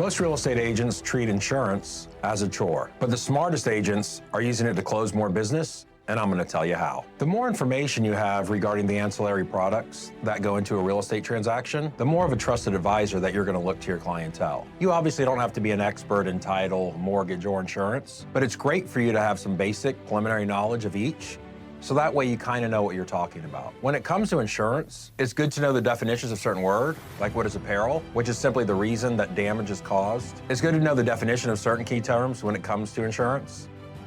Most real estate agents treat insurance as a chore, but the smartest agents are using it to close more business, and I'm going to tell you how. The more information you have regarding the ancillary products that go into a real estate transaction, the more of a trusted advisor that you're going to look to your clientele. You obviously don't have to be an expert in title, mortgage, or insurance, but it's great for you to have some basic preliminary knowledge of each, so that way you kind of know what you're talking about. When it comes to insurance, it's good to know the definitions of certain words, like what is a peril, which is simply the reason that damage is caused. It's good to know the definition of certain key terms when it comes to insurance,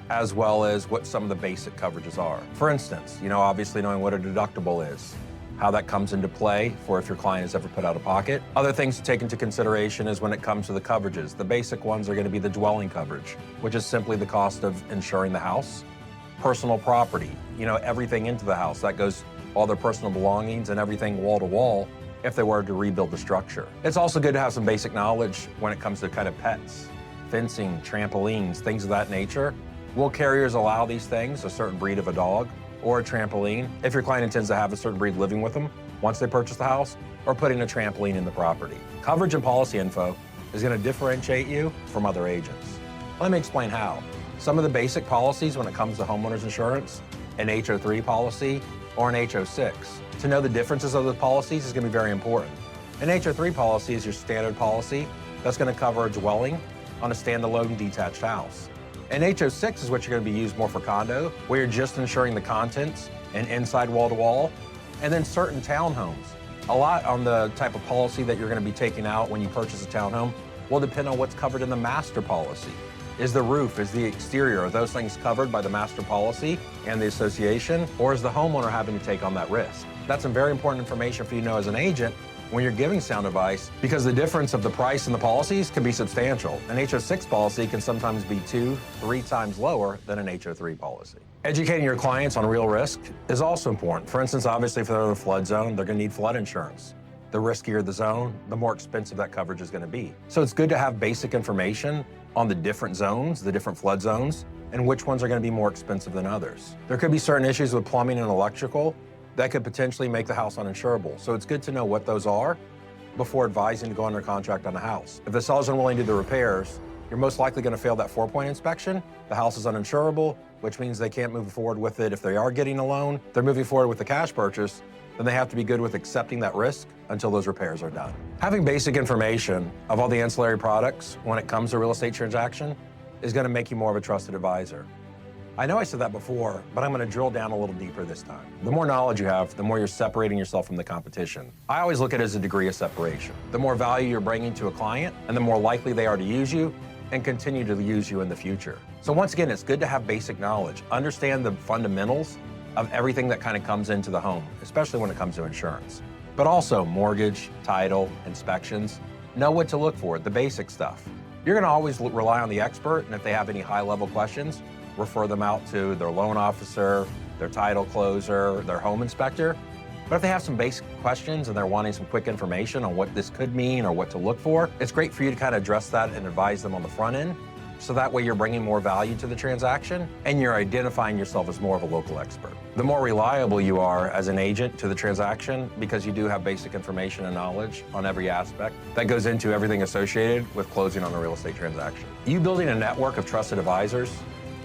as well as what some of the basic coverages are. For instance, obviously knowing what a deductible is, how that comes into play for if your client has ever put out of pocket. Other things to take into consideration is when it comes to the coverages. The basic ones are going to be the dwelling coverage, which is simply the cost of insuring the house. Personal property, everything into the house. That goes all their personal belongings and everything wall to wall if they were to rebuild the structure. It's also good to have some basic knowledge when it comes to kind of pets, fencing, trampolines, things of that nature. Will carriers allow these things, a certain breed of a dog or a trampoline, if your client intends to have a certain breed living with them once they purchase the house, or putting a trampoline in the property? Coverage and policy info is going to differentiate you from other agents. Let me explain how. Some of the basic policies when it comes to homeowners insurance, an HO3 policy or an HO6. To know the differences of the policies is going to be very important. An HO3 policy is your standard policy that's going to cover a dwelling on a standalone detached house. An HO6 is what you're going to be used more for condo, where you're just insuring the contents and inside wall to wall, and then certain townhomes. A lot on the type of policy that you're going to be taking out when you purchase a townhome will depend on what's covered in the master policy. Is the roof, is the exterior, are those things covered by the master policy and the association, or is the homeowner having to take on that risk? That's some very important information for you to know as an agent when you're giving sound advice, because the difference of the price and the policies can be substantial. An HO6 policy can sometimes be 2-3 times lower than an HO3 policy. Educating your clients on real risk is also important. For instance, obviously if they're in a flood zone, they're going to need flood insurance. The riskier the zone, the more expensive that coverage is going to be. So it's good to have basic information on the different zones, the different flood zones, and which ones are going to be more expensive than others. There could be certain issues with plumbing and electrical that could potentially make the house uninsurable. So it's good to know what those are before advising to go under contract on the house. If the seller's unwilling to do the repairs, you're most likely going to fail that 4-point inspection. The house is uninsurable, which means they can't move forward with it if they are getting a loan. They're moving forward with the cash purchase, then they have to be good with accepting that risk until those repairs are done. Having basic information of all the ancillary products when it comes to a real estate transaction is going to make you more of a trusted advisor. I know I said that before, but I'm going to drill down a little deeper this time. The more knowledge you have, the more you're separating yourself from the competition. I always look at it as a degree of separation. The more value you're bringing to a client, and the more likely they are to use you and continue to use you in the future. So once again, it's good to have basic knowledge. Understand the fundamentals of everything that kind of comes into the home, especially when it comes to insurance. But also mortgage, title, inspections. Know what to look for, the basic stuff. You're going to always rely on the expert, and if they have any high-level questions, refer them out to their loan officer, their title closer, their home inspector. But if they have some basic questions and they're wanting some quick information on what this could mean or what to look for, it's great for you to kind of address that and advise them on the front end. So that way you're bringing more value to the transaction and you're identifying yourself as more of a local expert. The more reliable you are as an agent to the transaction, because you do have basic information and knowledge on every aspect that goes into everything associated with closing on a real estate transaction. You building a network of trusted advisors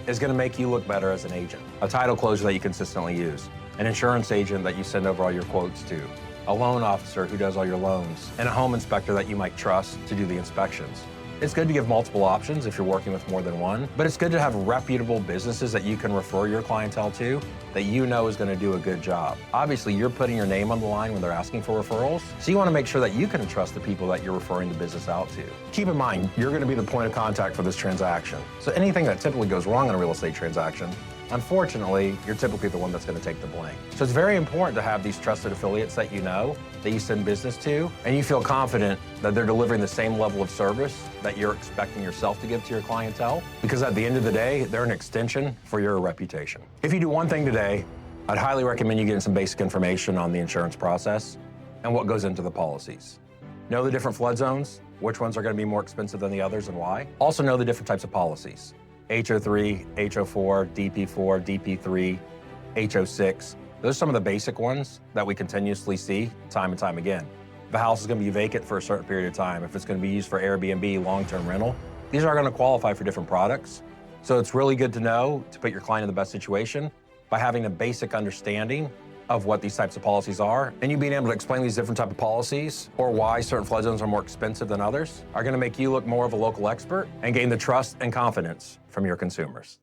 is going to make you look better as an agent. A title closer that you consistently use, an insurance agent that you send over all your quotes to, a loan officer who does all your loans, and a home inspector that you might trust to do the inspections. It's good to give multiple options if you're working with more than one, but it's good to have reputable businesses that you can refer your clientele to that you know is going to do a good job. Obviously, you're putting your name on the line when they're asking for referrals, so you want to make sure that you can trust the people that you're referring the business out to. Keep in mind, you're going to be the point of contact for this transaction. So anything that typically goes wrong in a real estate transaction, unfortunately, you're typically the one that's going to take the blame. So it's very important to have these trusted affiliates that you know, that you send business to, and you feel confident that they're delivering the same level of service that you're expecting yourself to give to your clientele, because at the end of the day, they're an extension for your reputation. If you do one thing today, I'd highly recommend you getting some basic information on the insurance process and what goes into the policies. Know the different flood zones, which ones are going to be more expensive than the others and why. Also know the different types of policies. HO3, HO4, DP4, DP3, HO6. Those are some of the basic ones that we continuously see time and time again. the house is going to be vacant for a certain period of time, if it's going to be used for Airbnb, long-term rental. These are going to qualify for different products. So it's really good to know to put your client in the best situation by having a basic understanding of what these types of policies are. And you being able to explain these different type of policies or why certain flood zones are more expensive than others are going to make you look more of a local expert and gain the trust and confidence from your consumers.